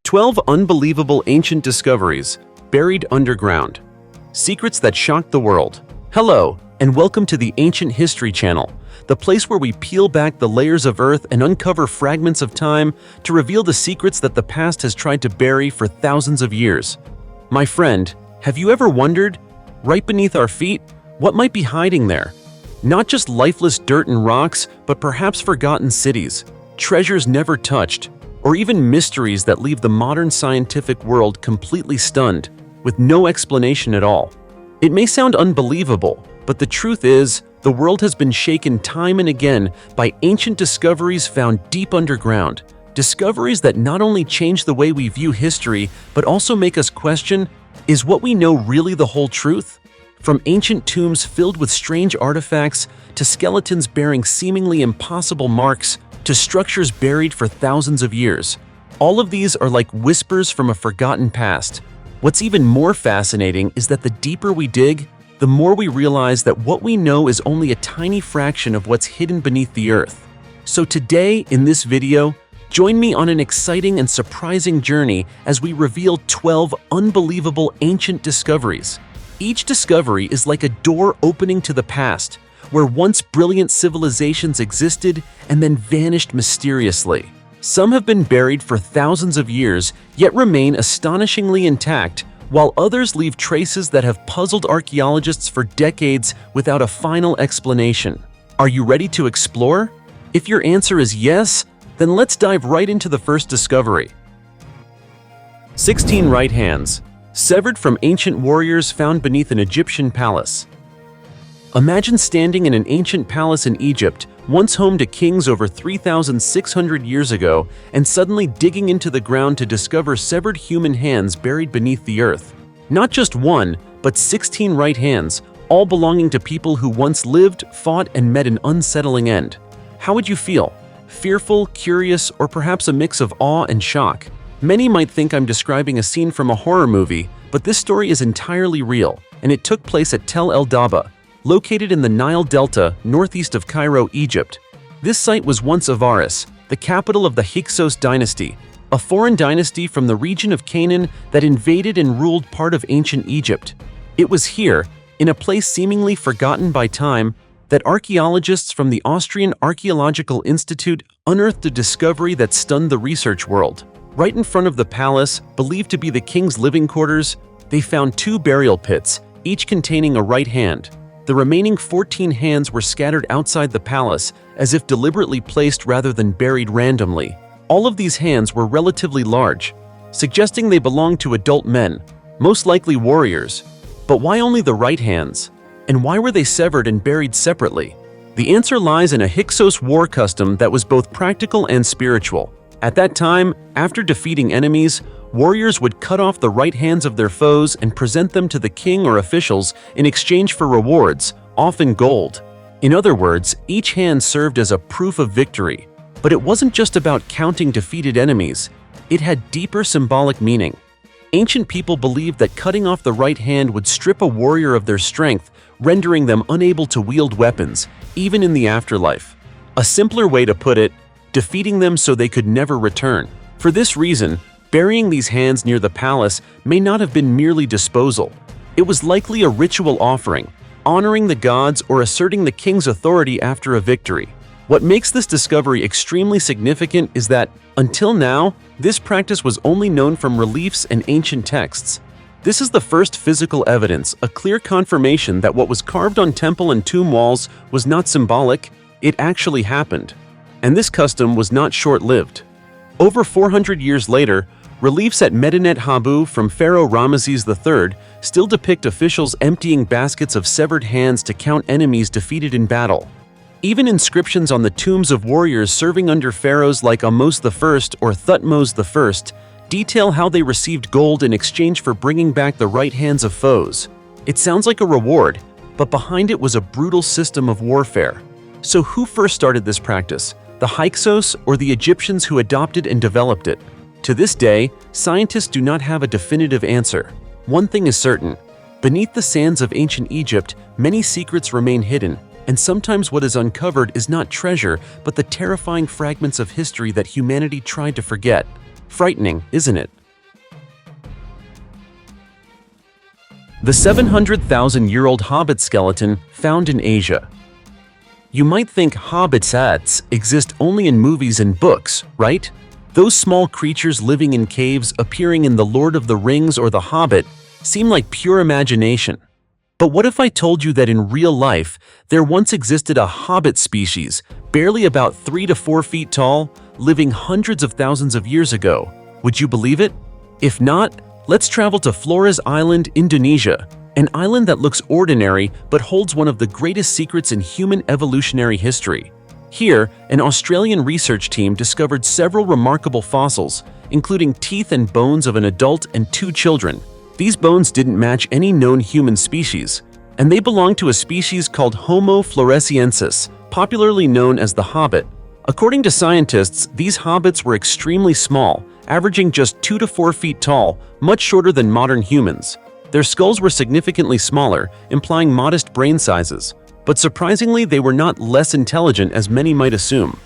12 unbelievable ancient discoveries buried underground. Secrets that shocked the world. Hello, and welcome to the Ancient History Channel, the place where we peel back the layers of Earth and uncover fragments of time to reveal the secrets that the past has tried to bury for thousands of years. My friend, have you ever wondered, right beneath our feet, what might be hiding there? Not just lifeless dirt and rocks, but perhaps forgotten cities, treasures never touched, or even mysteries that leave the modern scientific world completely stunned, with no explanation at all. It may sound unbelievable, but the truth is, the world has been shaken time and again by ancient discoveries found deep underground. Discoveries that not only change the way we view history, but also make us question, is what we know really the whole truth? From ancient tombs filled with strange artifacts, to skeletons bearing seemingly impossible marks, to structures buried for thousands of years. All of these are like whispers from a forgotten past. What's even more fascinating is that the deeper we dig, the more we realize that what we know is only a tiny fraction of what's hidden beneath the earth. So today, in this video, join me on an exciting and surprising journey as we reveal 12 unbelievable ancient discoveries. Each discovery is like a door opening to the past, where once brilliant civilizations existed and then vanished mysteriously. Some have been buried for thousands of years, yet remain astonishingly intact, while others leave traces that have puzzled archaeologists for decades without a final explanation. Are you ready to explore? If your answer is yes, then let's dive right into the first discovery. 16 right hands, severed from ancient warriors found beneath an Egyptian palace. Imagine standing in an ancient palace in Egypt, once home to kings over 3,600 years ago, and suddenly digging into the ground to discover severed human hands buried beneath the earth. Not just one, but 16 right hands, all belonging to people who once lived, fought, and met an unsettling end. How would you feel? Fearful, curious, or perhaps a mix of awe and shock? Many might think I'm describing a scene from a horror movie, but this story is entirely real, and it took place at Tel El Daba, located in the Nile Delta, northeast of Cairo, Egypt. This site was once Avaris, the capital of the Hyksos dynasty, a foreign dynasty from the region of Canaan that invaded and ruled part of ancient Egypt. It was here, in a place seemingly forgotten by time, that archaeologists from the Austrian Archaeological Institute unearthed a discovery that stunned the research world. Right in front of the palace, believed to be the king's living quarters, they found 2 burial pits, each containing a right hand. The remaining 14 hands were scattered outside the palace, as if deliberately placed rather than buried randomly. All of these hands were relatively large, suggesting they belonged to adult men, most likely warriors. But why only the right hands? And why were they severed and buried separately? The answer lies in a Hyksos war custom that was both practical and spiritual. At that time, after defeating enemies, warriors would cut off the right hands of their foes and present them to the king or officials in exchange for rewards, often gold. In other words, each hand served as a proof of victory. But it wasn't just about counting defeated enemies. It had deeper symbolic meaning. Ancient people believed that cutting off the right hand would strip a warrior of their strength, rendering them unable to wield weapons, even in the afterlife. A simpler way to put it, defeating them so they could never return. For this reason, burying these hands near the palace may not have been merely disposal. It was likely a ritual offering, honoring the gods or asserting the king's authority after a victory. What makes this discovery extremely significant is that, until now, this practice was only known from reliefs and ancient texts. This is the first physical evidence, a clear confirmation that what was carved on temple and tomb walls was not symbolic, it actually happened. And this custom was not short-lived. Over 400 years later, reliefs at Medinet Habu from Pharaoh Ramesses III still depict officials emptying baskets of severed hands to count enemies defeated in battle. Even inscriptions on the tombs of warriors serving under pharaohs like Ahmose I or Thutmose I detail how they received gold in exchange for bringing back the right hands of foes. It sounds like a reward, but behind it was a brutal system of warfare. So who first started this practice? The Hyksos or the Egyptians who adopted and developed it? To this day, scientists do not have a definitive answer. One thing is certain: beneath the sands of ancient Egypt, many secrets remain hidden, and sometimes what is uncovered is not treasure, but the terrifying fragments of history that humanity tried to forget. Frightening, isn't it? The 700,000-year-old Hobbit skeleton found in Asia. You might think hobbits exist only in movies and books, right? Those small creatures living in caves appearing in The Lord of the Rings or The Hobbit seem like pure imagination. But what if I told you that in real life, there once existed a hobbit species, barely about 3 to 4 feet tall, living hundreds of thousands of years ago? Would you believe it? If not, let's travel to Flores Island, Indonesia, an island that looks ordinary but holds one of the greatest secrets in human evolutionary history. Here, an Australian research team discovered several remarkable fossils, including teeth and bones of an adult and 2 children. These bones didn't match any known human species, and they belong to a species called Homo floresiensis, popularly known as the Hobbit. According to scientists, these hobbits were extremely small, averaging just 2 to 4 feet tall, much shorter than modern humans. Their skulls were significantly smaller, implying modest brain sizes. But surprisingly, they were not less intelligent as many might assume.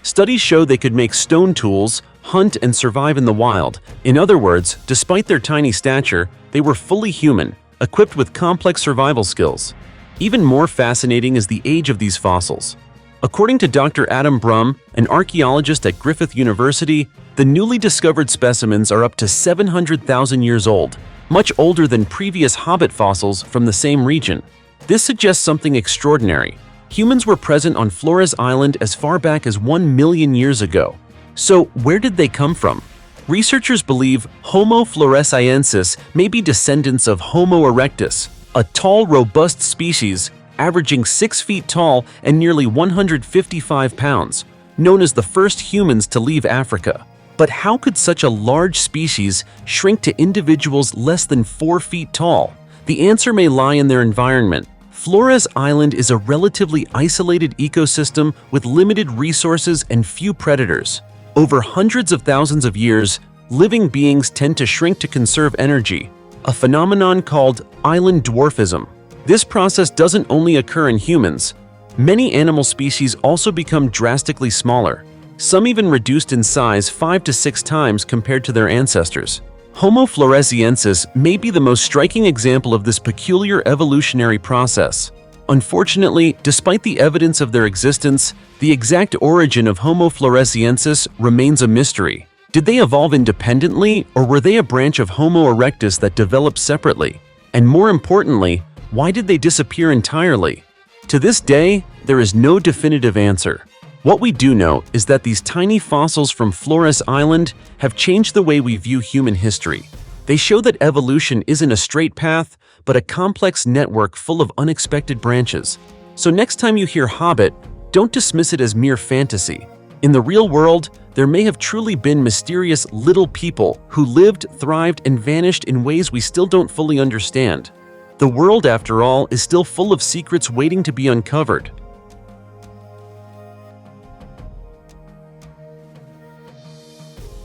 Studies show they could make stone tools, hunt, and survive in the wild. In other words, despite their tiny stature, they were fully human, equipped with complex survival skills. Even more fascinating is the age of these fossils. According to Dr. Adam Brum, an archaeologist at Griffith University, the newly discovered specimens are up to 700,000 years old, much older than previous Hobbit fossils from the same region. This suggests something extraordinary. Humans were present on Flores Island as far back as 1 million years ago. So where did they come from? Researchers believe Homo floresiensis may be descendants of Homo erectus, a tall, robust species averaging 6 feet tall and nearly 155 pounds, known as the first humans to leave Africa. But how could such a large species shrink to individuals less than 4 feet tall? The answer may lie in their environment. Flores Island is a relatively isolated ecosystem with limited resources and few predators. Over hundreds of thousands of years, living beings tend to shrink to conserve energy, a phenomenon called island dwarfism. This process doesn't only occur in humans. Many animal species also become drastically smaller, some even reduced in size 5 to 6 times compared to their ancestors. Homo floresiensis may be the most striking example of this peculiar evolutionary process. Unfortunately, despite the evidence of their existence, the exact origin of Homo floresiensis remains a mystery. Did they evolve independently, or were they a branch of Homo erectus that developed separately? And more importantly, why did they disappear entirely? To this day, there is no definitive answer. What we do know is that these tiny fossils from Flores Island have changed the way we view human history. They show that evolution isn't a straight path, but a complex network full of unexpected branches. So next time you hear Hobbit, don't dismiss it as mere fantasy. In the real world, there may have truly been mysterious little people who lived, thrived, and vanished in ways we still don't fully understand. The world, after all, is still full of secrets waiting to be uncovered.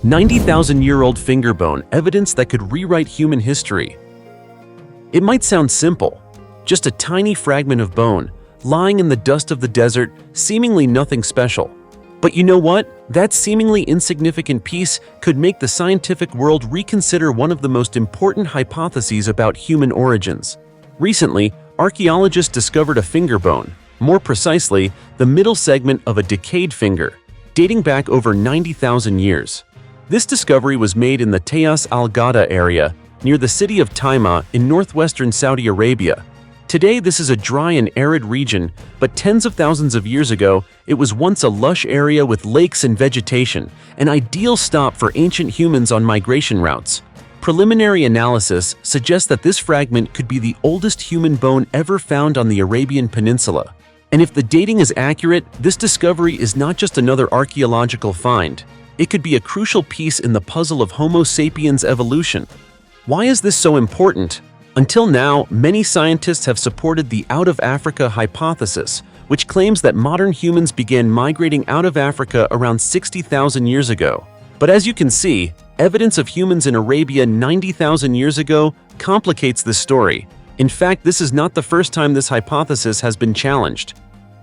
90,000-year-old finger bone, evidence that could rewrite human history. It might sound simple, just a tiny fragment of bone, lying in the dust of the desert, seemingly nothing special. But you know what? That seemingly insignificant piece could make the scientific world reconsider one of the most important hypotheses about human origins. Recently, archaeologists discovered a finger bone, more precisely, the middle segment of a decayed finger, dating back over 90,000 years. This discovery was made in the Tayas al-Ghada area, near the city of Taima in northwestern Saudi Arabia. Today, this is a dry and arid region, but tens of thousands of years ago, it was once a lush area with lakes and vegetation, an ideal stop for ancient humans on migration routes. Preliminary analysis suggests that this fragment could be the oldest human bone ever found on the Arabian Peninsula. And if the dating is accurate, this discovery is not just another archaeological find. It could be a crucial piece in the puzzle of Homo sapiens evolution. Why is this so important? Until now, many scientists have supported the out-of-Africa hypothesis, which claims that modern humans began migrating out of Africa around 60,000 years ago. But as you can see, evidence of humans in Arabia 90,000 years ago complicates this story. In fact, this is not the first time this hypothesis has been challenged.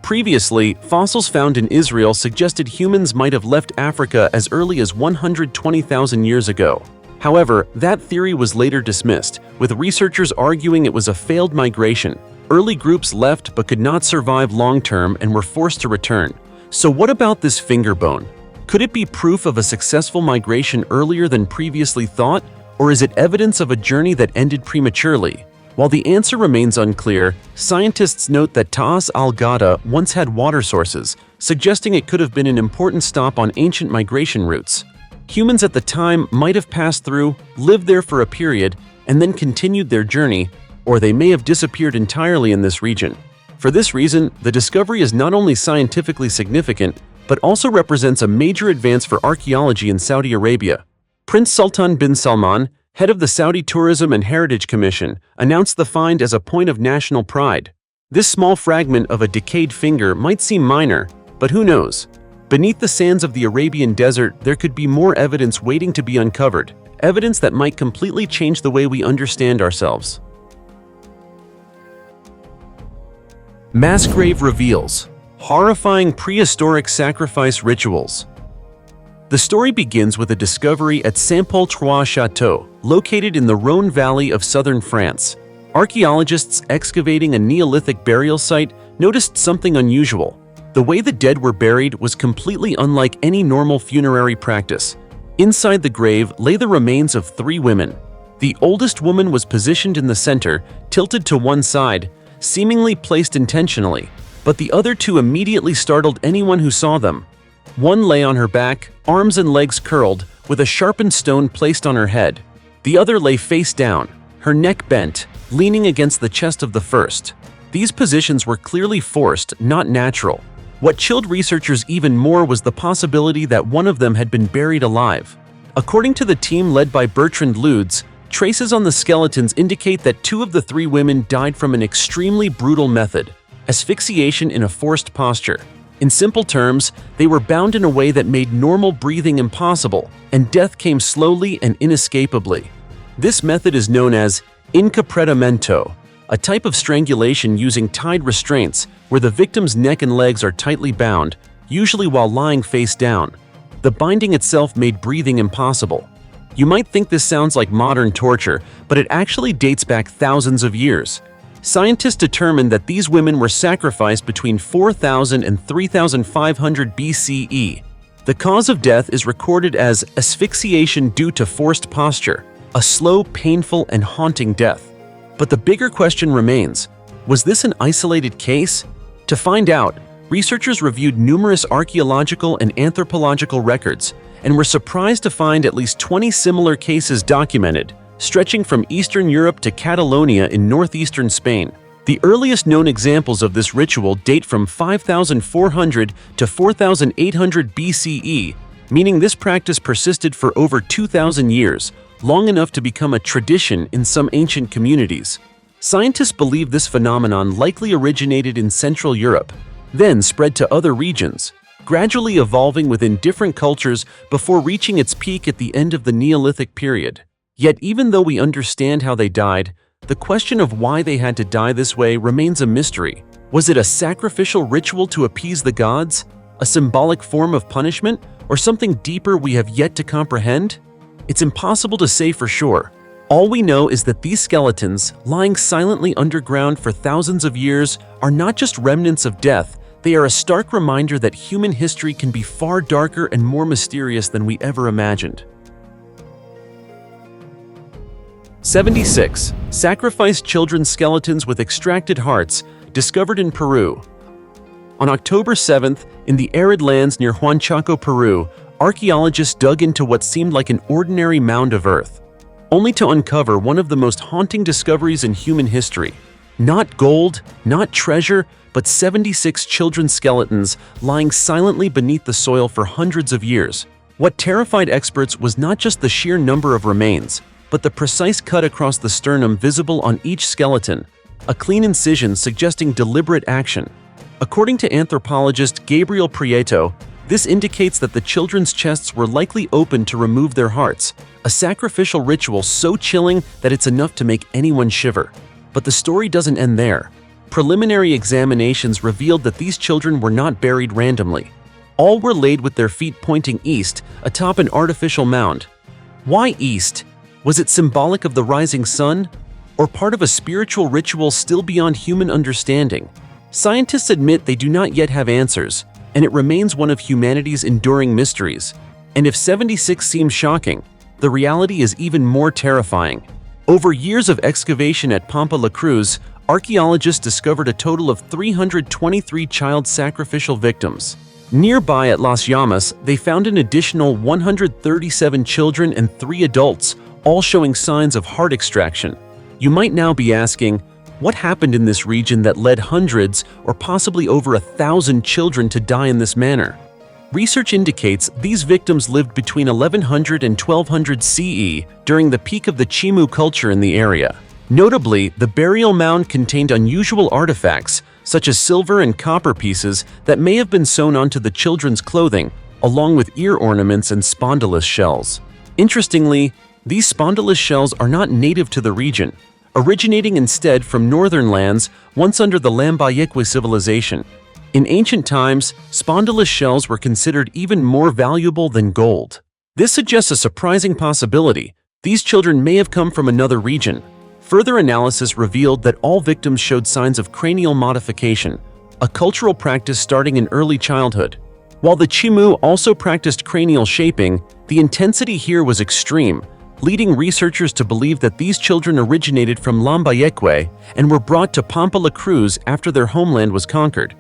Previously, fossils found in Israel suggested humans might have left Africa as early as 120,000 years ago. However, that theory was later dismissed, with researchers arguing it was a failed migration. Early groups left but could not survive long-term and were forced to return. So what about this finger bone? Could it be proof of a successful migration earlier than previously thought, or is it evidence of a journey that ended prematurely? While the answer remains unclear, scientists note that Taas al-Ghada once had water sources, suggesting it could have been an important stop on ancient migration routes. Humans at the time might have passed through, lived there for a period, and then continued their journey, or they may have disappeared entirely in this region. For this reason, the discovery is not only scientifically significant, but also represents a major advance for archaeology in Saudi Arabia. Prince Sultan bin Salman, head of the Saudi Tourism and Heritage Commission, announced the find as a point of national pride. This small fragment of a decayed finger might seem minor, but who knows? Beneath the sands of the Arabian desert, there could be more evidence waiting to be uncovered, evidence that might completely change the way we understand ourselves. Mass grave reveals horrifying prehistoric sacrifice rituals. The story begins with a discovery at Saint-Paul-Trois Château, located in the Rhône Valley of southern France. Archaeologists excavating a Neolithic burial site noticed something unusual. The way the dead were buried was completely unlike any normal funerary practice. Inside the grave lay the remains of 3 women. The oldest woman was positioned in the center, tilted to one side, seemingly placed intentionally, but the other 2 immediately startled anyone who saw them. One lay on her back, arms and legs curled, with a sharpened stone placed on her head. The other lay face down, her neck bent, leaning against the chest of the first. These positions were clearly forced, not natural. What chilled researchers even more was the possibility that one of them had been buried alive. According to the team led by Bertrand Ludes, traces on the skeletons indicate that 2 of the 3 women died from an extremely brutal method, asphyxiation in a forced posture. In simple terms, they were bound in a way that made normal breathing impossible, and death came slowly and inescapably. This method is known as encapretamento, a type of strangulation using tied restraints where the victim's neck and legs are tightly bound, usually while lying face down. The binding itself made breathing impossible. You might think this sounds like modern torture, but it actually dates back thousands of years. Scientists determined that these women were sacrificed between 4000 and 3500 BCE. The cause of death is recorded as asphyxiation due to forced posture, a slow, painful, and haunting death. But the bigger question remains, was this an isolated case? To find out, researchers reviewed numerous archaeological and anthropological records and were surprised to find at least 20 similar cases documented, stretching from Eastern Europe to Catalonia in northeastern Spain. The earliest known examples of this ritual date from 5400 to 4800 BCE, meaning this practice persisted for over 2,000 years, long enough to become a tradition in some ancient communities. Scientists believe this phenomenon likely originated in Central Europe, then spread to other regions, gradually evolving within different cultures before reaching its peak at the end of the Neolithic period. Yet even though we understand how they died, the question of why they had to die this way remains a mystery. Was it a sacrificial ritual to appease the gods, a symbolic form of punishment, or something deeper we have yet to comprehend? It's impossible to say for sure. All we know is that these skeletons, lying silently underground for thousands of years, are not just remnants of death, they are a stark reminder that human history can be far darker and more mysterious than we ever imagined. 76. Sacrificed children's skeletons with extracted hearts, discovered in Peru. On October 7th, in the arid lands near Huanchaco, Peru, archaeologists dug into what seemed like an ordinary mound of earth, only to uncover one of the most haunting discoveries in human history. Not gold, not treasure, but 76 children's skeletons lying silently beneath the soil for hundreds of years. What terrified experts was not just the sheer number of remains, but the precise cut across the sternum visible on each skeleton, a clean incision suggesting deliberate action. According to anthropologist Gabriel Prieto, this indicates that the children's chests were likely open to remove their hearts, a sacrificial ritual so chilling that it's enough to make anyone shiver. But the story doesn't end there. Preliminary examinations revealed that these children were not buried randomly. All were laid with their feet pointing east, atop an artificial mound. Why east? Was it symbolic of the rising sun, or part of a spiritual ritual still beyond human understanding? Scientists admit they do not yet have answers, and it remains one of humanity's enduring mysteries. And if 76 seems shocking, the reality is even more terrifying. Over years of excavation at Pampa La Cruz, archaeologists discovered a total of 323 child sacrificial victims. Nearby at Las Llamas, they found an additional 137 children and 3 adults, all showing signs of heart extraction. You might now be asking, what happened in this region that led hundreds or possibly over 1,000 children to die in this manner? Research indicates these victims lived between 1100 and 1200 CE during the peak of the Chimu culture in the area. Notably, the burial mound contained unusual artifacts, such as silver and copper pieces that may have been sewn onto the children's clothing, along with ear ornaments and spondylus shells. Interestingly, these spondylus shells are not native to the region, originating instead from northern lands once under the Lambayeque civilization. In ancient times, spondylus shells were considered even more valuable than gold. This suggests a surprising possibility. These children may have come from another region. Further analysis revealed that all victims showed signs of cranial modification, a cultural practice starting in early childhood. While the Chimu also practiced cranial shaping, the intensity here was extreme, leading researchers to believe that these children originated from Lambayeque and were brought to Pampa La Cruz after their homeland was conquered.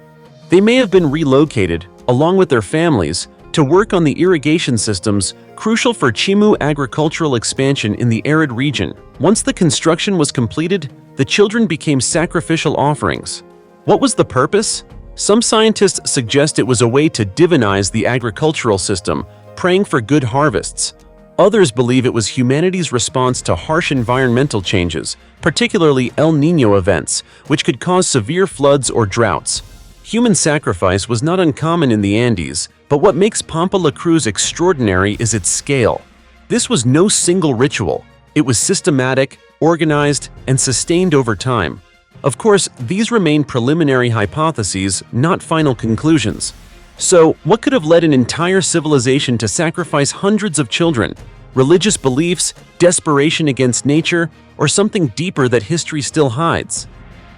They may have been relocated, along with their families, to work on the irrigation systems crucial for Chimu agricultural expansion in the arid region. Once the construction was completed, the children became sacrificial offerings. What was the purpose? Some scientists suggest it was a way to divinize the agricultural system, praying for good harvests. Others believe it was humanity's response to harsh environmental changes, particularly El Niño events, which could cause severe floods or droughts. Human sacrifice was not uncommon in the Andes, but what makes Pampa La Cruz extraordinary is its scale. This was no single ritual. It was systematic, organized, and sustained over time. Of course, these remain preliminary hypotheses, not final conclusions. So, what could have led an entire civilization to sacrifice hundreds of children? Religious beliefs, desperation against nature, or something deeper that history still hides?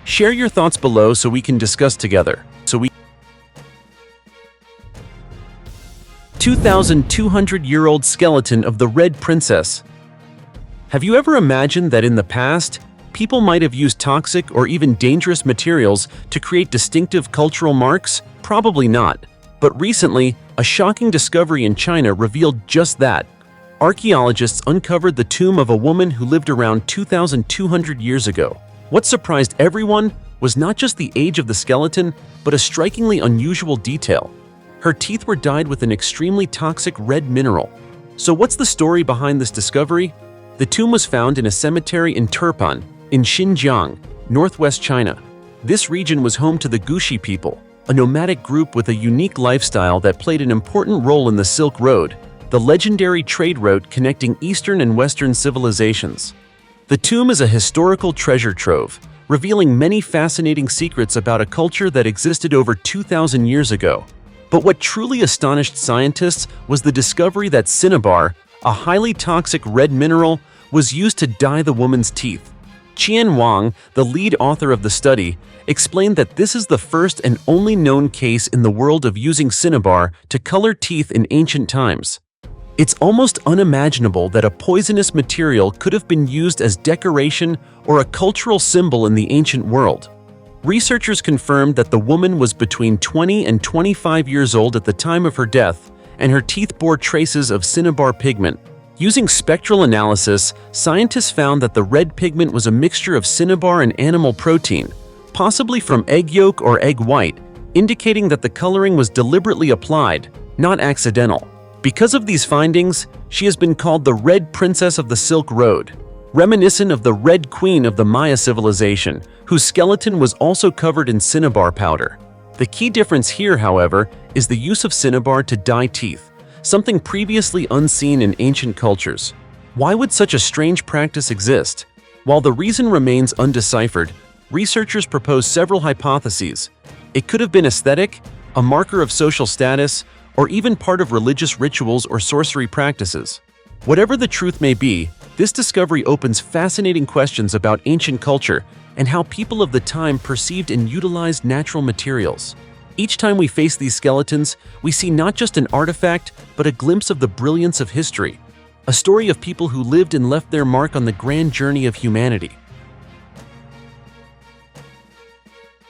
Share your thoughts below so we can discuss together. 2,200-year-old skeleton of the Red Princess. Have you ever imagined that in the past, people might have used toxic or even dangerous materials to create distinctive cultural marks? Probably not. But recently, a shocking discovery in China revealed just that. Archaeologists uncovered the tomb of a woman who lived around 2,200 years ago. What surprised everyone was not just the age of the skeleton, but a strikingly unusual detail. Her teeth were dyed with an extremely toxic red mineral. So what's the story behind this discovery? The tomb was found in a cemetery in Turpan, in Xinjiang, northwest China. This region was home to the Gushi people, a nomadic group with a unique lifestyle that played an important role in the Silk Road, the legendary trade route connecting Eastern and Western civilizations. The tomb is a historical treasure trove, revealing many fascinating secrets about a culture that existed over 2,000 years ago. But what truly astonished scientists was the discovery that cinnabar, a highly toxic red mineral, was used to dye the woman's teeth. Qian Wang, the lead author of the study, explained that this is the first and only known case in the world of using cinnabar to color teeth in ancient times. It's almost unimaginable that a poisonous material could have been used as decoration or a cultural symbol in the ancient world. Researchers confirmed that the woman was between 20 and 25 years old at the time of her death, and her teeth bore traces of cinnabar pigment. Using spectral analysis, scientists found that the red pigment was a mixture of cinnabar and animal protein, possibly from egg yolk or egg white, indicating that the coloring was deliberately applied, not accidental. Because of these findings, she has been called the Red Princess of the Silk Road, reminiscent of the Red Queen of the Maya civilization, whose skeleton was also covered in cinnabar powder. The key difference here, however, is the use of cinnabar to dye teeth, something previously unseen in ancient cultures. Why would such a strange practice exist? While the reason remains undeciphered, researchers propose several hypotheses. It could have been aesthetic, a marker of social status, or even part of religious rituals or sorcery practices. Whatever the truth may be, This discovery opens fascinating questions about ancient culture and how people of the time perceived and utilized natural materials. Each time we face these skeletons, we see not just an artifact, but a glimpse of the brilliance of history, a story of people who lived and left their mark on the grand journey of humanity.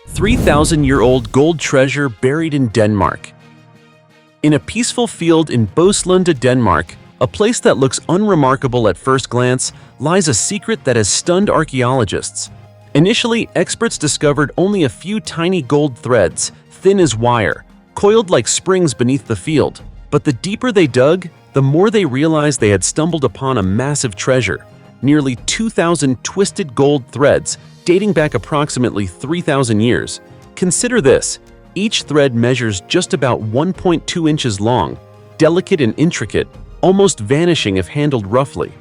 3,000-year-old gold treasure buried in Denmark. In a peaceful field in Boeslunde, Denmark, a place that looks unremarkable at first glance, lies a secret that has stunned archaeologists. Initially, experts discovered only a few tiny gold threads, thin as wire, coiled like springs beneath the field. But the deeper they dug, the more they realized they had stumbled upon a massive treasure. Nearly 2,000 twisted gold threads, dating back approximately 3,000 years. Consider this: each thread measures just about 1.2 inches long, delicate and intricate, almost vanishing if handled roughly.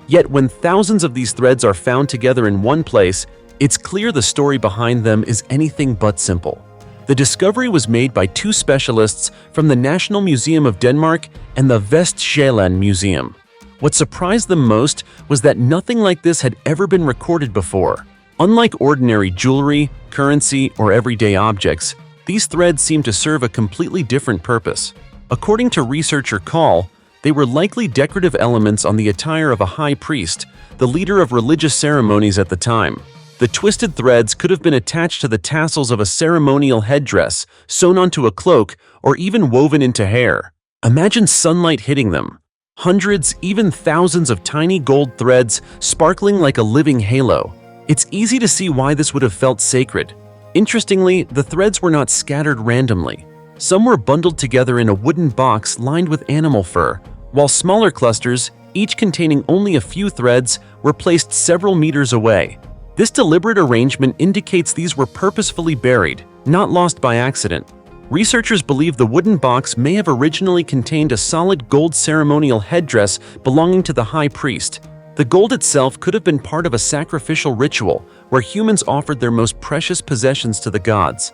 Yet when thousands of these threads are found together in one place, it's clear the story behind them is anything but simple. The discovery was made by two specialists from the National Museum of Denmark and the Vestsjælland Museum. What surprised them most was that nothing like this had ever been recorded before. Unlike ordinary jewelry, currency, or everyday objects, these threads seem to serve a completely different purpose. According to researcher Call, they were likely decorative elements on the attire of a high priest, the leader of religious ceremonies at the time. The twisted threads could have been attached to the tassels of a ceremonial headdress, sewn onto a cloak, or even woven into hair. Imagine sunlight hitting them. Hundreds, even thousands of tiny gold threads sparkling like a living halo. It's easy to see why this would have felt sacred. Interestingly, the threads were not scattered randomly. Some were bundled together in a wooden box lined with animal fur, while smaller clusters, each containing only a few threads, were placed several meters away. This deliberate arrangement indicates these were purposefully buried, not lost by accident. Researchers believe the wooden box may have originally contained a solid gold ceremonial headdress belonging to the high priest. The gold itself could have been part of a sacrificial ritual where humans offered their most precious possessions to the gods.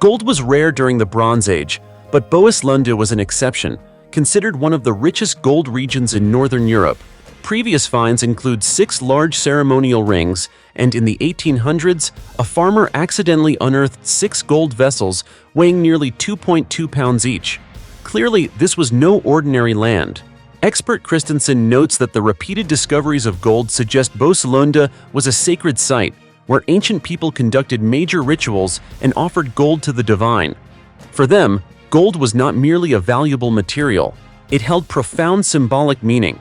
Gold was rare during the Bronze Age, but Boeslunde was an exception, considered one of the richest gold regions in Northern Europe. Previous finds include 6 large ceremonial rings, and in the 1800s, a farmer accidentally unearthed 6 gold vessels weighing nearly 2.2 pounds each. Clearly, this was no ordinary land. Expert Christensen notes that the repeated discoveries of gold suggest Boeslunde was a sacred site, where ancient people conducted major rituals and offered gold to the divine. For them, gold was not merely a valuable material, it held profound symbolic meaning.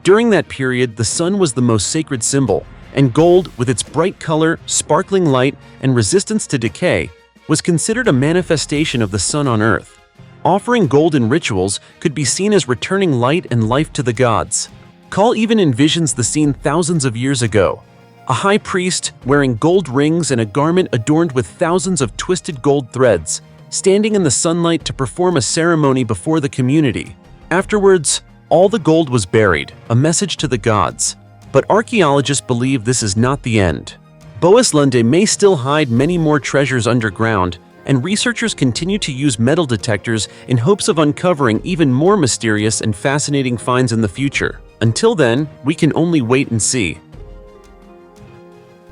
During that period, the sun was the most sacred symbol, and gold, with its bright color, sparkling light, and resistance to decay, was considered a manifestation of the sun on earth. Offering gold in rituals could be seen as returning light and life to the gods. Call even envisions the scene thousands of years ago. A high priest, wearing gold rings and a garment adorned with thousands of twisted gold threads, standing in the sunlight to perform a ceremony before the community. Afterwards, all the gold was buried, a message to the gods. But archaeologists believe this is not the end. Boeslunde may still hide many more treasures underground, and researchers continue to use metal detectors in hopes of uncovering even more mysterious and fascinating finds in the future. Until then, we can only wait and see.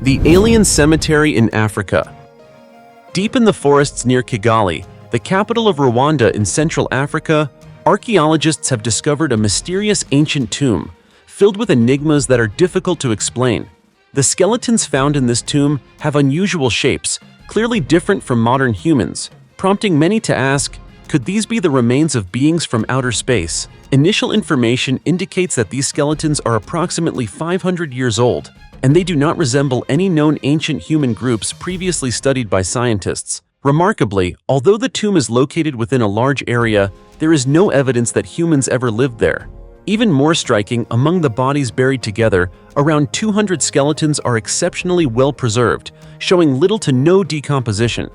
The Alien Cemetery in Africa. Deep in the forests near Kigali, the capital of Rwanda in Central Africa, archaeologists have discovered a mysterious ancient tomb, filled with enigmas that are difficult to explain. The skeletons found in this tomb have unusual shapes, clearly different from modern humans, prompting many to ask, could these be the remains of beings from outer space? Initial information indicates that these skeletons are approximately 500 years old, and they do not resemble any known ancient human groups previously studied by scientists. Remarkably, although the tomb is located within a large area, there is no evidence that humans ever lived there. Even more striking, among the bodies buried together, around 200 skeletons are exceptionally well preserved, showing little to no decomposition.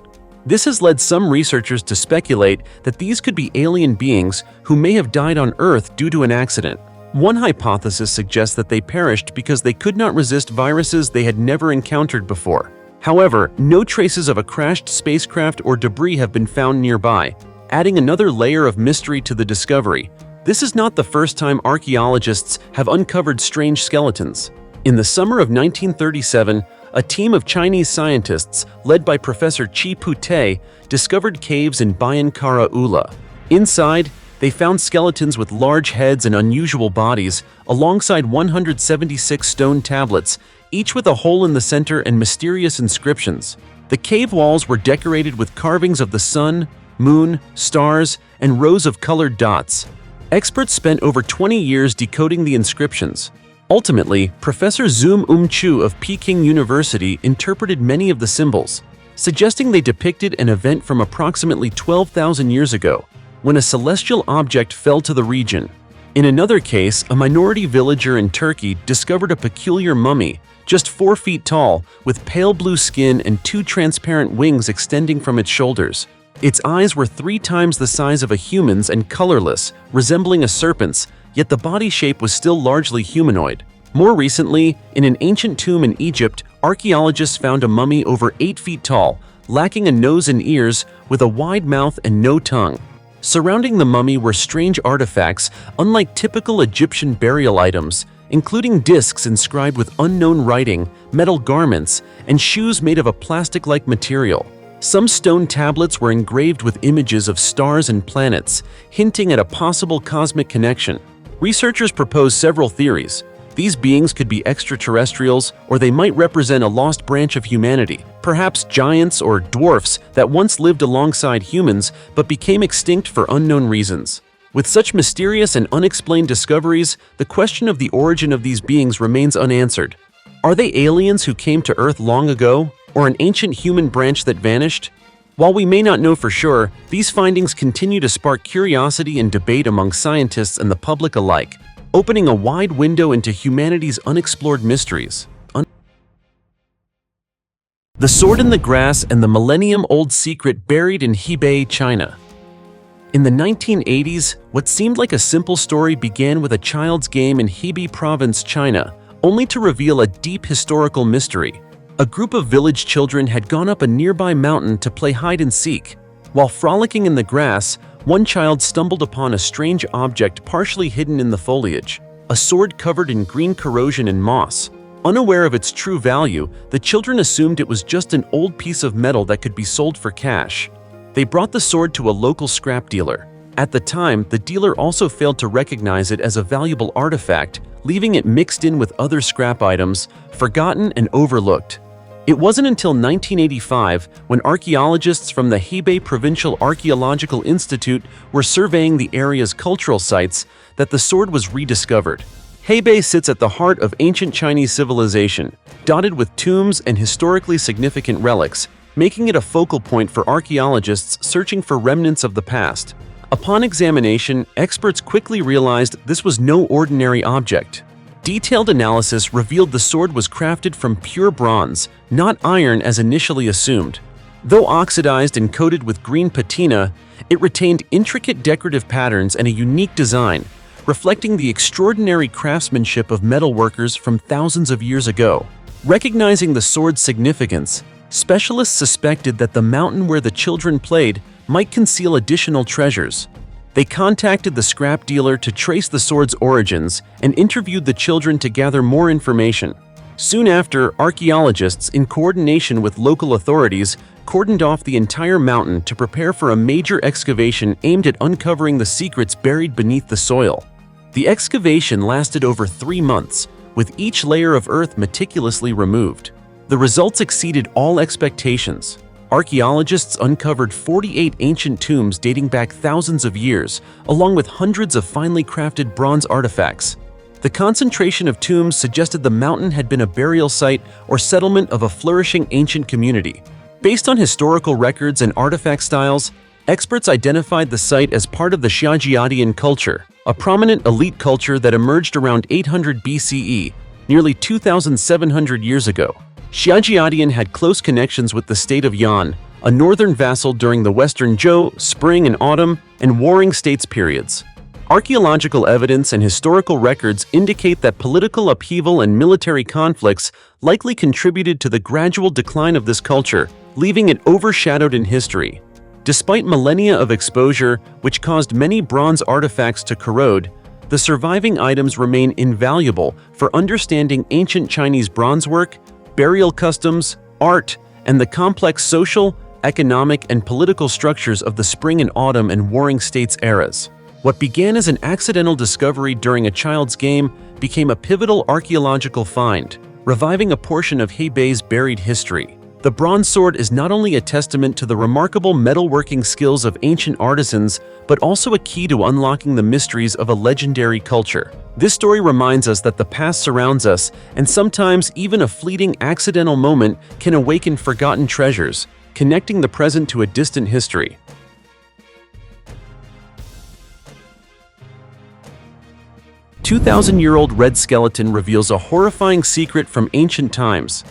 This has led some researchers to speculate that these could be alien beings who may have died on Earth due to an accident. One hypothesis suggests that they perished because they could not resist viruses they had never encountered before. However, no traces of a crashed spacecraft or debris have been found nearby, adding another layer of mystery to the discovery. This is not the first time archaeologists have uncovered strange skeletons. In the summer of 1937, a team of Chinese scientists, led by Professor Chi Pute, discovered caves in Bayankara Ula. Inside, they found skeletons with large heads and unusual bodies, alongside 176 stone tablets, each with a hole in the center and mysterious inscriptions. The cave walls were decorated with carvings of the sun, moon, stars, and rows of colored dots. Experts spent over 20 years decoding the inscriptions. Ultimately, Professor Zhou Chu of Peking University interpreted many of the symbols, suggesting they depicted an event from approximately 12,000 years ago, when a celestial object fell to the region. In another case, a minority villager in Turkey discovered a peculiar mummy, just 4 feet tall, with pale blue skin and 2 transparent wings extending from its shoulders. Its eyes were 3 times the size of a human's and colorless, resembling a serpent's, yet the body shape was still largely humanoid. More recently, in an ancient tomb in Egypt, archaeologists found a mummy over 8 feet tall, lacking a nose and ears, with a wide mouth and no tongue. Surrounding the mummy were strange artifacts, unlike typical Egyptian burial items, including discs inscribed with unknown writing, metal garments, and shoes made of a plastic-like material. Some stone tablets were engraved with images of stars and planets, hinting at a possible cosmic connection. Researchers propose several theories. These beings could be extraterrestrials, or they might represent a lost branch of humanity, perhaps giants or dwarfs that once lived alongside humans but became extinct for unknown reasons. With such mysterious and unexplained discoveries, the question of the origin of these beings remains unanswered. Are they aliens who came to Earth long ago, or an ancient human branch that vanished? While we may not know for sure, these findings continue to spark curiosity and debate among scientists and the public alike, opening a wide window into humanity's unexplored mysteries. The Sword in the Grass and the millennium-old secret buried in Hebei, China. In the 1980s, what seemed like a simple story began with a child's game in Hebei province, China, only to reveal a deep historical mystery. A group of village children had gone up a nearby mountain to play hide-and-seek. While frolicking in the grass, one child stumbled upon a strange object partially hidden in the foliage, a sword covered in green corrosion and moss. Unaware of its true value, the children assumed it was just an old piece of metal that could be sold for cash. They brought the sword to a local scrap dealer. At the time, the dealer also failed to recognize it as a valuable artifact, leaving it mixed in with other scrap items, forgotten and overlooked. It wasn't until 1985, when archaeologists from the Hebei Provincial Archaeological Institute were surveying the area's cultural sites, that the sword was rediscovered. Hebei sits at the heart of ancient Chinese civilization, dotted with tombs and historically significant relics, making it a focal point for archaeologists searching for remnants of the past. Upon examination, experts quickly realized this was no ordinary object. Detailed analysis revealed the sword was crafted from pure bronze, not iron as initially assumed. Though oxidized and coated with green patina, it retained intricate decorative patterns and a unique design, reflecting the extraordinary craftsmanship of metalworkers from thousands of years ago. Recognizing the sword's significance, specialists suspected that the mountain where the children played might conceal additional treasures. They contacted the scrap dealer to trace the sword's origins and interviewed the children to gather more information. Soon after, archaeologists, in coordination with local authorities, cordoned off the entire mountain to prepare for a major excavation aimed at uncovering the secrets buried beneath the soil. The excavation lasted over 3 months, with each layer of earth meticulously removed. The results exceeded all expectations. Archaeologists uncovered 48 ancient tombs dating back thousands of years, along with hundreds of finely crafted bronze artifacts. The concentration of tombs suggested the mountain had been a burial site or settlement of a flourishing ancient community. Based on historical records and artifact styles, experts identified the site as part of the Xiajiadian culture, a prominent elite culture that emerged around 800 BCE, nearly 2,700 years ago. Xiajiadian had close connections with the state of Yan, a northern vassal during the Western Zhou, Spring and Autumn, and Warring States periods. Archaeological evidence and historical records indicate that political upheaval and military conflicts likely contributed to the gradual decline of this culture, leaving it overshadowed in history. Despite millennia of exposure, which caused many bronze artifacts to corrode, the surviving items remain invaluable for understanding ancient Chinese bronze work, burial customs, art, and the complex social, economic, and political structures of the Spring and Autumn and Warring States eras. What began as an accidental discovery during a child's game became a pivotal archaeological find, reviving a portion of Hebei's buried history. The bronze sword is not only a testament to the remarkable metalworking skills of ancient artisans, but also a key to unlocking the mysteries of a legendary culture. This story reminds us that the past surrounds us, and sometimes even a fleeting accidental moment can awaken forgotten treasures, connecting the present to a distant history. A 2,000-year-old red skeleton reveals a horrifying secret from ancient times.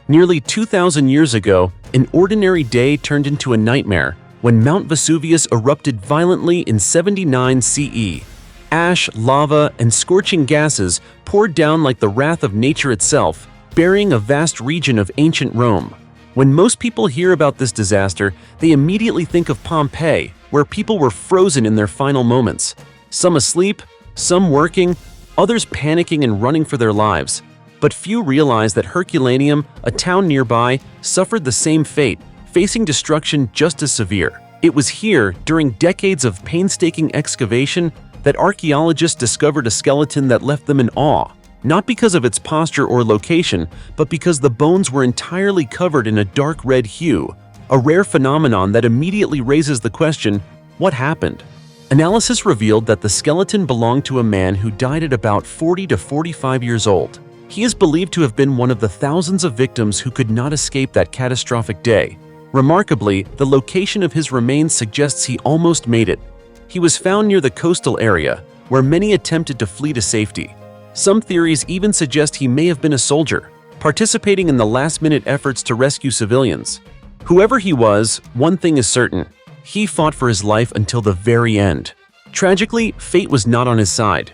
Nearly 2,000 years ago, an ordinary day turned into a nightmare when Mount Vesuvius erupted violently in 79 CE. Ash, lava, and scorching gases poured down like the wrath of nature itself, burying a vast region of ancient Rome. When most people hear about this disaster, they immediately think of Pompeii, where people were frozen in their final moments. Some asleep, some working, others panicking and running for their lives. But few realize that Herculaneum, a town nearby, suffered the same fate, facing destruction just as severe. It was here, during decades of painstaking excavation, that archaeologists discovered a skeleton that left them in awe, not because of its posture or location, but because the bones were entirely covered in a dark red hue, a rare phenomenon that immediately raises the question, what happened? Analysis revealed that the skeleton belonged to a man who died at about 40 to 45 years old. He is believed to have been one of the thousands of victims who could not escape that catastrophic day. Remarkably, the location of his remains suggests he almost made it. He was found near the coastal area, where many attempted to flee to safety. Some theories even suggest he may have been a soldier, participating in the last-minute efforts to rescue civilians. Whoever he was, one thing is certain: he fought for his life until the very end. Tragically, fate was not on his side.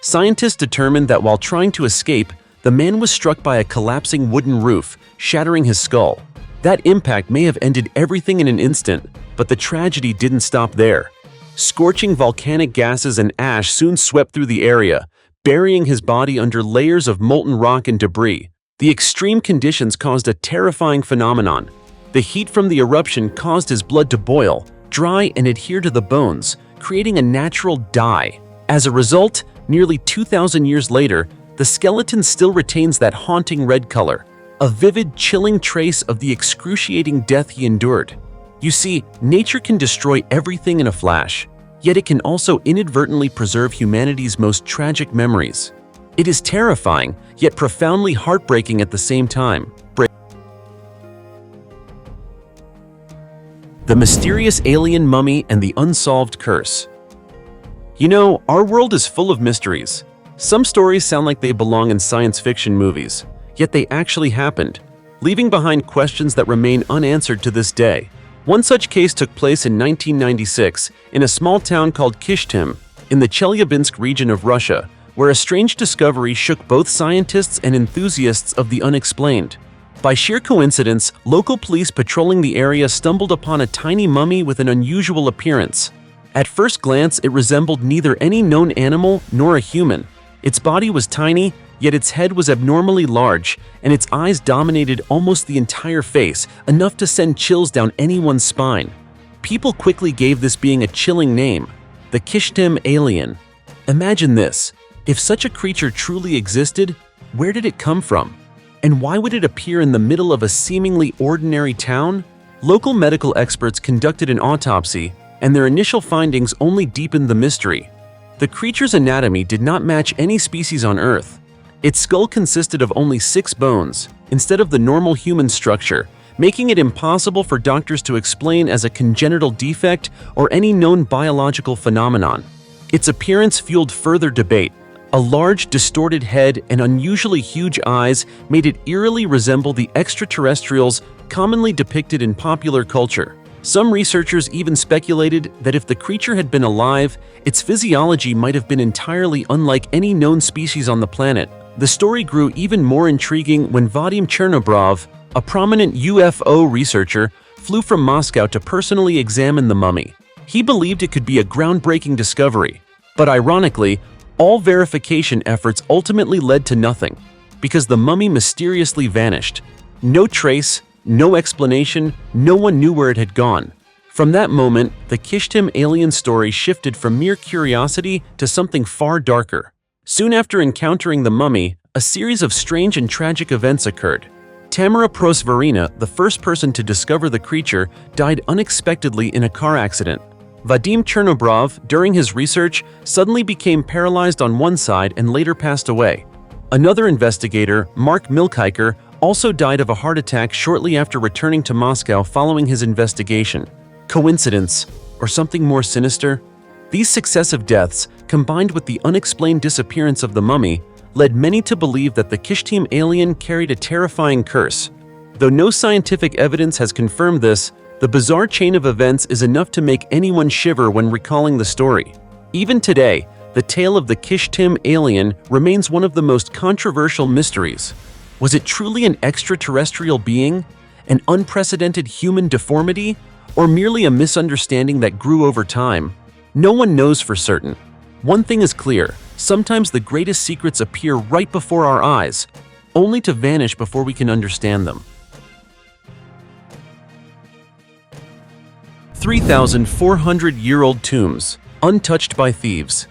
Scientists determined that while trying to escape, the man was struck by a collapsing wooden roof, shattering his skull. That impact may have ended everything in an instant, but the tragedy didn't stop there. Scorching volcanic gases and ash soon swept through the area, burying his body under layers of molten rock and debris. The extreme conditions caused a terrifying phenomenon. The heat from the eruption caused his blood to boil, dry, and adhere to the bones, creating a natural dye. As a result, nearly 2,000 years later, the skeleton still retains that haunting red color, a vivid, chilling trace of the excruciating death he endured. You see, nature can destroy everything in a flash, yet it can also inadvertently preserve humanity's most tragic memories. It is terrifying, yet profoundly heartbreaking at the same time. The mysterious alien mummy and the unsolved curse. You know, our world is full of mysteries. Some stories sound like they belong in science fiction movies, yet they actually happened, leaving behind questions that remain unanswered to this day. One such case took place in 1996 in a small town called Kishtim in the Chelyabinsk region of Russia, where a strange discovery shook both scientists and enthusiasts of the unexplained. By sheer coincidence, local police patrolling the area stumbled upon a tiny mummy with an unusual appearance. At first glance, it resembled neither any known animal nor a human. Its body was tiny, yet its head was abnormally large, and its eyes dominated almost the entire face, enough to send chills down anyone's spine. People quickly gave this being a chilling name, the Kishtim alien. Imagine this: if such a creature truly existed, where did it come from? And why would it appear in the middle of a seemingly ordinary town? Local medical experts conducted an autopsy, and their initial findings only deepened the mystery. The creature's anatomy did not match any species on Earth. Its skull consisted of only 6 bones, instead of the normal human structure, making it impossible for doctors to explain as a congenital defect or any known biological phenomenon. Its appearance fueled further debate. A large, distorted head and unusually huge eyes made it eerily resemble the extraterrestrials commonly depicted in popular culture. Some researchers even speculated that if the creature had been alive, its physiology might have been entirely unlike any known species on the planet. The story grew even more intriguing when Vadim Chernobrov, a prominent UFO researcher, flew from Moscow to personally examine the mummy. He believed it could be a groundbreaking discovery, but ironically, all verification efforts ultimately led to nothing, because the mummy mysteriously vanished. No trace, no explanation, no one knew where it had gone. From that moment, the Kishtim alien story shifted from mere curiosity to something far darker. Soon after encountering the mummy, a series of strange and tragic events occurred. Tamara Prosvarina, the first person to discover the creature, died unexpectedly in a car accident. Vadim Chernobrov, during his research, suddenly became paralyzed on one side and later passed away. Another investigator, Mark Milkiker, also died of a heart attack shortly after returning to Moscow following his investigation. Coincidence, or something more sinister? These successive deaths, combined with the unexplained disappearance of the mummy, led many to believe that the Kishtim alien carried a terrifying curse. Though no scientific evidence has confirmed this, the bizarre chain of events is enough to make anyone shiver when recalling the story. Even today, the tale of the Kishtim alien remains one of the most controversial mysteries. Was it truly an extraterrestrial being, an unprecedented human deformity, or merely a misunderstanding that grew over time? No one knows for certain. One thing is clear, sometimes the greatest secrets appear right before our eyes, only to vanish before we can understand them. 3,400-year-old tombs, untouched by thieves.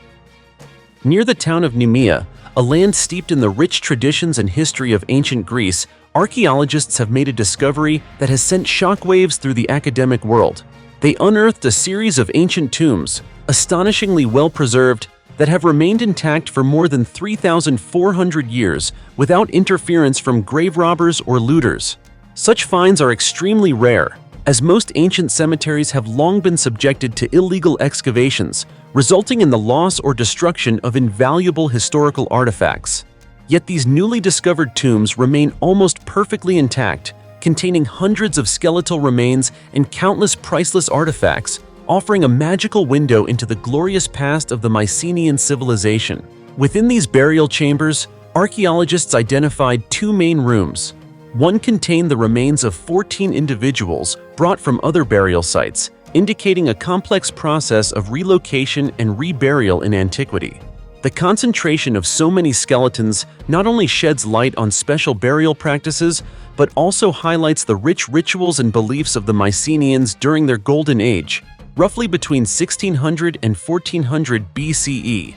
Near the town of Nemea, a land steeped in the rich traditions and history of ancient Greece, archaeologists have made a discovery that has sent shockwaves through the academic world. They unearthed a series of ancient tombs, astonishingly well-preserved, that have remained intact for more than 3,400 years without interference from grave robbers or looters. Such finds are extremely rare, as most ancient cemeteries have long been subjected to illegal excavations, resulting in the loss or destruction of invaluable historical artifacts. Yet these newly discovered tombs remain almost perfectly intact, containing hundreds of skeletal remains and countless priceless artifacts, offering a magical window into the glorious past of the Mycenaean civilization. Within these burial chambers, archaeologists identified two main rooms. One contained the remains of 14 individuals brought from other burial sites, indicating a complex process of relocation and reburial in antiquity. The concentration of so many skeletons not only sheds light on special burial practices, but also highlights the rich rituals and beliefs of the Mycenaeans during their golden age, roughly between 1600 and 1400 BCE.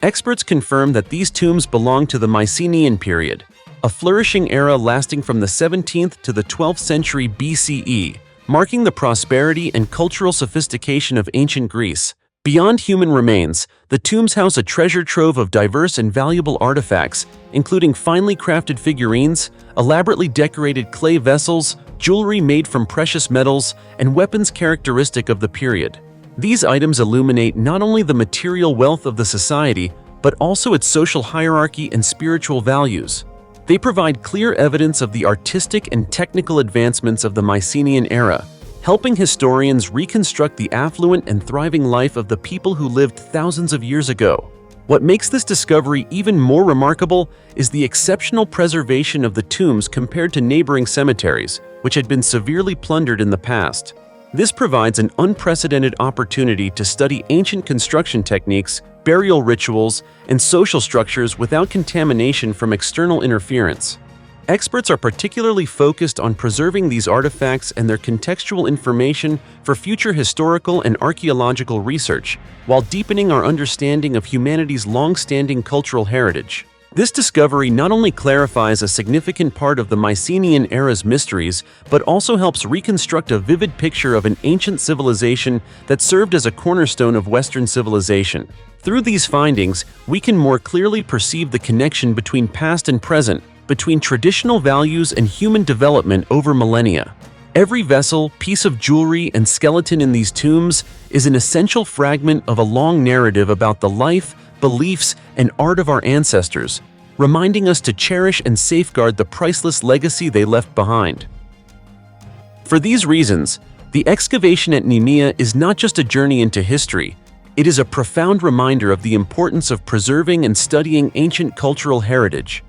Experts confirm that these tombs belong to the Mycenaean period, a flourishing era lasting from the 17th to the 12th century BCE, marking the prosperity and cultural sophistication of ancient Greece. Beyond human remains, the tombs house a treasure trove of diverse and valuable artifacts, including finely crafted figurines, elaborately decorated clay vessels, jewelry made from precious metals, and weapons characteristic of the period. These items illuminate not only the material wealth of the society, but also its social hierarchy and spiritual values. They provide clear evidence of the artistic and technical advancements of the Mycenaean era, helping historians reconstruct the affluent and thriving life of the people who lived thousands of years ago. What makes this discovery even more remarkable is the exceptional preservation of the tombs compared to neighboring cemeteries, which had been severely plundered in the past. This provides an unprecedented opportunity to study ancient construction techniques, burial rituals, and social structures without contamination from external interference. Experts are particularly focused on preserving these artifacts and their contextual information for future historical and archaeological research, while deepening our understanding of humanity's long-standing cultural heritage. This discovery not only clarifies a significant part of the Mycenaean era's mysteries, but also helps reconstruct a vivid picture of an ancient civilization that served as a cornerstone of Western civilization. Through these findings, we can more clearly perceive the connection between past and present, between traditional values and human development over millennia. Every vessel, piece of jewelry, and skeleton in these tombs is an essential fragment of a long narrative about the life, beliefs, and art of our ancestors, reminding us to cherish and safeguard the priceless legacy they left behind. For these reasons, the excavation at Nemea is not just a journey into history, it is a profound reminder of the importance of preserving and studying ancient cultural heritage.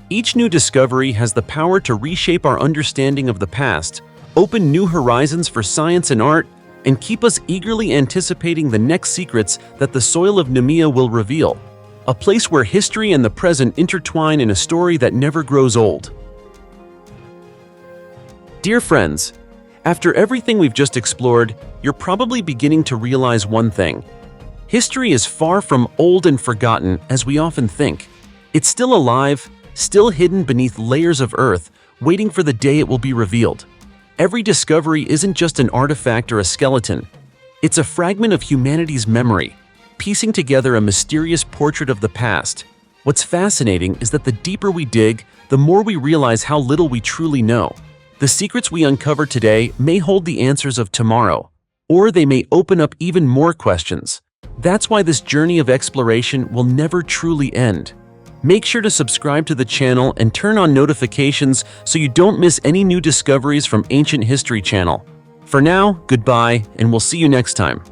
Each new discovery has the power to reshape our understanding of the past, open new horizons for science and art, and keep us eagerly anticipating the next secrets that the soil of Nemea will reveal. A place where history and the present intertwine in a story that never grows old. Dear friends, after everything we've just explored, you're probably beginning to realize one thing. History is far from old and forgotten as we often think. It's still alive, still hidden beneath layers of earth, waiting for the day it will be revealed. Every discovery isn't just an artifact or a skeleton. It's a fragment of humanity's memory, piecing together a mysterious portrait of the past. What's fascinating is that the deeper we dig, the more we realize how little we truly know. The secrets we uncover today may hold the answers of tomorrow, or they may open up even more questions. That's why this journey of exploration will never truly end. Make sure to subscribe to the channel and turn on notifications so you don't miss any new discoveries from Ancient History Channel. For now, goodbye, and we'll see you next time.